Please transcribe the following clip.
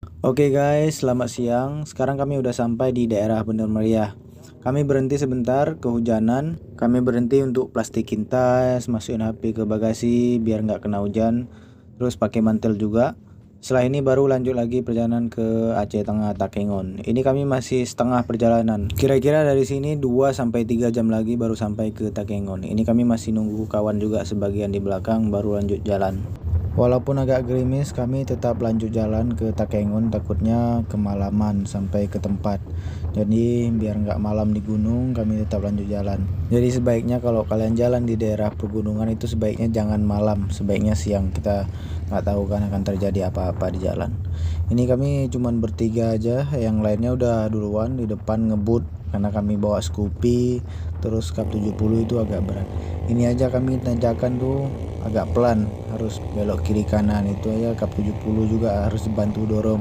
Oke guys, selamat siang. Sekarang kami udah sampai di daerah Bener Meriah. Kami berhenti sebentar, kehujanan. Kami berhenti untuk plastikin tas, masukin HP ke bagasi biar nggak kena hujan. Terus pakai mantel juga. Setelah ini baru lanjut lagi perjalanan ke Aceh Tengah Takengon. Ini kami masih setengah perjalanan. Kira-kira dari sini 2 sampai 3 jam lagi baru sampai ke Takengon. Ini kami masih nunggu kawan juga sebagian di belakang baru lanjut jalan. Walaupun agak gerimis, kami tetap lanjut jalan ke Takengon, takutnya kemalaman sampai ke tempat. Jadi biar nggak malam di gunung, kami tetap lanjut jalan. Jadi sebaiknya kalau kalian jalan di daerah pegunungan itu sebaiknya jangan malam, sebaiknya siang. Kita nggak tahu kan akan terjadi apa-apa di jalan. Ini kami cuman bertiga aja, yang lainnya udah duluan di depan ngebut karena kami bawa Scoopy, terus Kap 70 itu agak berat. Ini aja kami tanjakan tuh agak pelan, harus belok kiri kanan, itu aja Kap 70 juga harus dibantu dorong